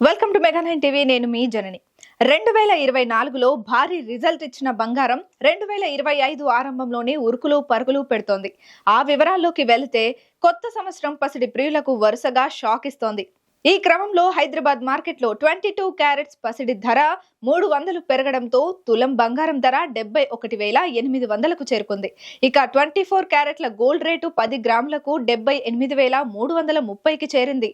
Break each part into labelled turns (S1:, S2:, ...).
S1: Welcome to mega nine TV. నేను మీ జనని. 2024లో భారీ result ఇచ్చిన బంగారం 2025 ఆరంభంలోనే ఉరుకులు పరుగులు పెడుతోంది. ఆ వివరాల్లోకి వెళితే కొత్త సంవత్సరం పసిడి ప్రియులకు వరుసగా షాక్ ఇస్తోంది. ఈ క్రమంలో హైదరాబాద్ మార్కెట్లో 22 క్యారెట్స్ పసిడి ధర 300 పెరగడంతో తులం బంగారం ధర 71,800కు చేరుకుంది. ఇక 24 క్యారెట్ల గోల్డ్ రేటు 10 గ్రాములకు 78,330కి చేరింది.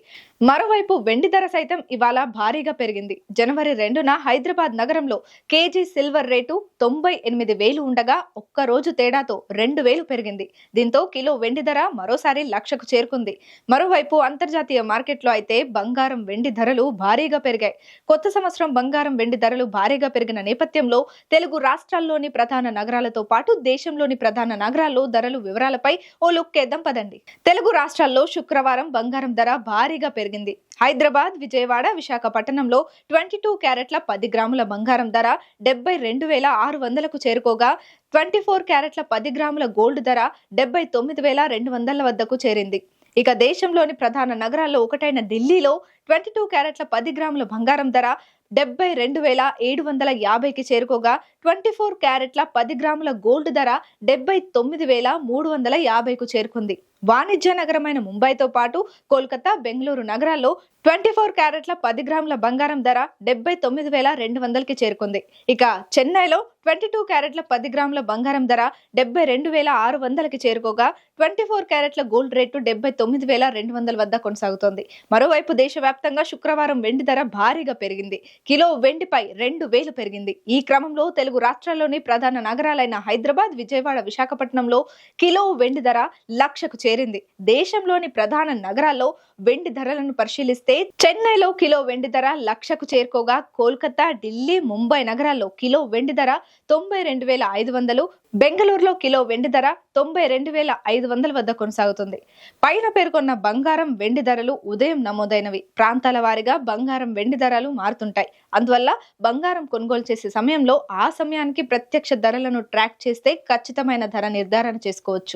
S1: మరోవైపు వెండి ధర సైతం ఇవాళ భారీగా పెరిగింది. జనవరి 2న హైదరాబాద్ నగరంలో కేజీ సిల్వర్ రేటు 98,000 ఉండగా ఒక్క రోజు తేడాతో 2,000 పెరిగింది. దీంతో కిలో వెండి ధర మరోసారి లక్షకు చేరుకుంది. మరోవైపు అంతర్జాతీయ మార్కెట్లో అయితే బంగారం వెండి ధరలు భారీగా పెరిగాయి. కొత్త సంవత్సరం బంగారం వెండి ధరలు భారీగా పెరిగిన నేపథ్యంలో తెలుగు రాష్ట్రాల్లోని ప్రధాన నగరాలతో పాటు దేశంలోని ప్రధాన నగరాల్లో ధరలు వివరాలపై ఓ లుక్ వేద్దాం పదండి. తెలుగు రాష్ట్రాల్లో శుక్రవారం బంగారం ధర భారీగా పెరిగింది. హైదరాబాద్, విజయవాడ, విశాఖపట్నంలో 22 క్యారెట్ల 10 గ్రాముల బంగారం ధర 72,600కు చేరుకోగా 24 క్యారెట్ల 10 గ్రాముల గోల్డ్ ధర 79,200 వద్దకు చేరింది. ఇక దేశంలోని ప్రధాన నగరాల్లో ఒకటైన ఢిల్లీలో 22 క్యారెట్ల 10 గ్రాముల బంగారం ధర 72,750కి చేరుకోగా 24 క్యారెట్ల 10 గ్రాముల గోల్డ్ ధర 79,350కు చేరుకుంది. వాణిజ్య నగరమైన ముంబైతో పాటు కోల్కతా, బెంగళూరు నగరాల్లో 24 క్యారెట్ల 10 గ్రాముల బంగారం ధర 79,200కి చేరుకుంది. ఇక చెన్నైలో 22 క్యారెట్ల 10 గ్రాముల బంగారం ధర 72,600కి చేరుకోగా 24 క్యారెట్ల గోల్డ్ రేటు 79,200 వద్ద కొనసాగుతోంది. మరోవైపు దేశవ్యాప్తంగా శుక్రవారం వెండి ధర భారీగా పెరిగింది. కిలో వెండిపై 2,000 పెరిగింది. ఈ క్రమంలో తెలుగు రాష్ట్రాల్లోని ప్రధాన నగరాలైన హైదరాబాద్, విజయవాడ, విశాఖపట్నంలో కిలో వెండి ధర లక్షకు చేరింది. దేశంలోని ప్రధాన నగరాల్లో వెండి ధరలను పరిశీలిస్తే చెన్నైలో కిలో వెండి ధర లక్షకు చేరుకోగా కోల్కతా, ఢిల్లీ, ముంబై నగరాల్లో కిలో వెండి ధర 92,500, బెంగళూరులో కిలో వెండి ధర 92,500 వద్ద కొనసాగుతుంది. పైన పేర్కొన్న బంగారం వెండి ధరలు ఉదయం నమోదైనవి. ప్రాంతాల వారీగా బంగారం వెండి ధరలు మారుతుంటాయి. అందువల్ల బంగారం కొనుగోలు చేసే సమయంలో ఆ సమయానికి ప్రత్యక్ష ధరలను ట్రాక్ చేస్తే ఖచ్చితమైన ధర నిర్ధారణ చేసుకోవచ్చు.